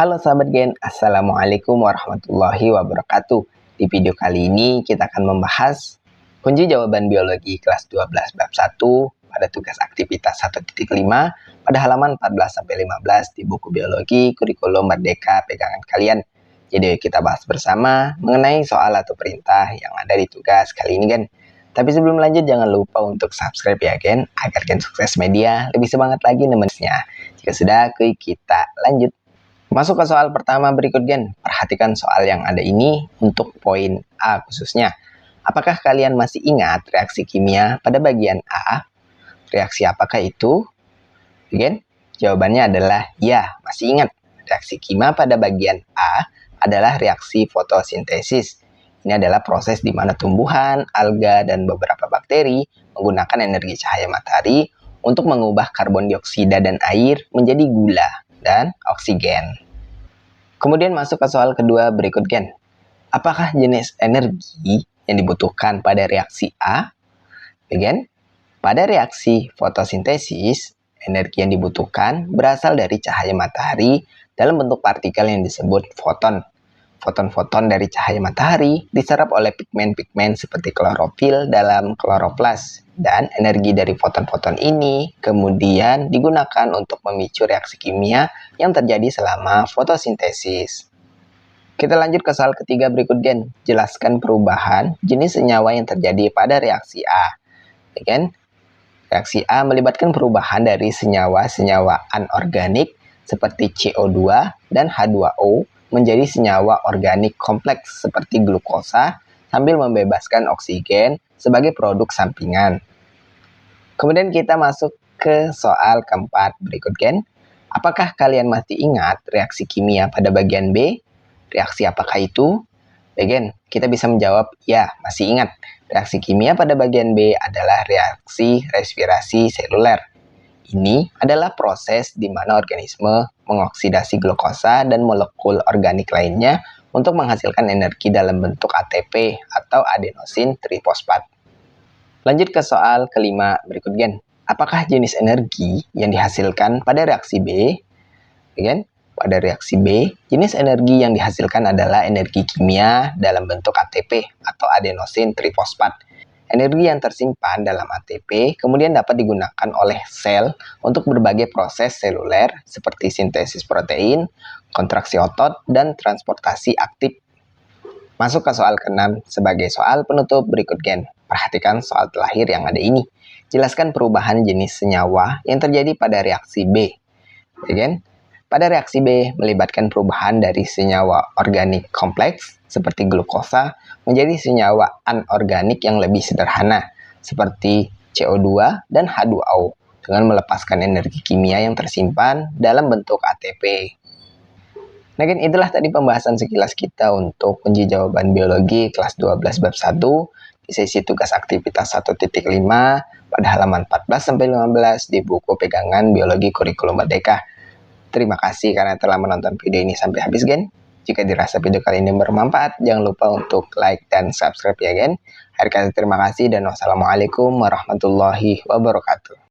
Halo sahabat Gen, Assalamualaikum warahmatullahi wabarakatuh. Di video kali ini kita akan membahas kunci jawaban biologi kelas 12 bab 1 pada tugas aktivitas 1.5 pada halaman 14-15 di buku biologi kurikulum Merdeka pegangan kalian. Jadi kita bahas bersama mengenai soal atau perintah yang ada di tugas kali ini Gen. Tapi sebelum lanjut jangan lupa untuk subscribe ya Gen, agar Gen Sukses Media lebih semangat lagi nemenisnya. Jika sudah, kita lanjut. Masuk ke soal pertama berikut Gen. Perhatikan soal yang ada ini untuk poin A khususnya. Apakah kalian masih ingat reaksi kimia pada bagian A? Reaksi apakah itu? Gen? Jawabannya adalah ya, masih ingat. Reaksi kimia pada bagian A adalah reaksi fotosintesis. Ini adalah proses di mana tumbuhan, alga, dan beberapa bakteri menggunakan energi cahaya matahari untuk mengubah karbon dioksida dan air menjadi gula dan oksigen. Kemudian masuk ke soal kedua berikut Gen. Apakah jenis energi yang dibutuhkan pada reaksi A? Gen, pada reaksi fotosintesis, energi yang dibutuhkan berasal dari cahaya matahari dalam bentuk partikel yang disebut foton. Foton-foton dari cahaya matahari diserap oleh pigmen-pigmen seperti klorofil dalam kloroplas. Dan energi dari foton-foton ini kemudian digunakan untuk memicu reaksi kimia yang terjadi selama fotosintesis. Kita lanjut ke soal ketiga berikut Gen. Jelaskan perubahan jenis senyawa yang terjadi pada reaksi A. Gen, reaksi A melibatkan perubahan dari senyawa-senyawa anorganik seperti CO2 dan H2O menjadi senyawa organik kompleks seperti glukosa sambil membebaskan oksigen sebagai produk sampingan. Kemudian kita masuk ke soal keempat berikut Gen. Apakah kalian masih ingat reaksi kimia pada bagian B? Reaksi apakah itu? Gen, kita bisa menjawab ya, masih ingat. Reaksi kimia pada bagian B adalah reaksi respirasi seluler. Ini adalah proses di mana organisme mengoksidasi glukosa dan molekul organik lainnya untuk menghasilkan energi dalam bentuk ATP atau adenosin trifosfat. Lanjut ke soal kelima berikut Gen. Apakah jenis energi yang dihasilkan pada reaksi B? Gen, pada reaksi B, jenis energi yang dihasilkan adalah energi kimia dalam bentuk ATP atau adenosin trifosfat. Energi yang tersimpan dalam ATP kemudian dapat digunakan oleh sel untuk berbagai proses seluler seperti sintesis protein, kontraksi otot, dan transportasi aktif. Masuk ke soal ke-6 sebagai soal penutup berikut Gen. Perhatikan soal terakhir yang ada ini. Jelaskan perubahan jenis senyawa yang terjadi pada reaksi B. Gen, pada reaksi B melibatkan perubahan dari senyawa organik kompleks seperti glukosa menjadi senyawa anorganik yang lebih sederhana seperti CO2 dan H2O dengan melepaskan energi kimia yang tersimpan dalam bentuk ATP. Nah, itulah tadi pembahasan sekilas kita untuk kunci jawaban biologi kelas 12 bab 1 di sesi tugas aktivitas 1.5 pada halaman 14-15 di buku pegangan biologi kurikulum Merdeka. Terima kasih karena telah menonton video ini sampai habis Gen. Jika dirasa video kali ini bermanfaat, jangan lupa untuk like dan subscribe ya Gen. Akhir kata terima kasih dan wassalamualaikum warahmatullahi wabarakatuh.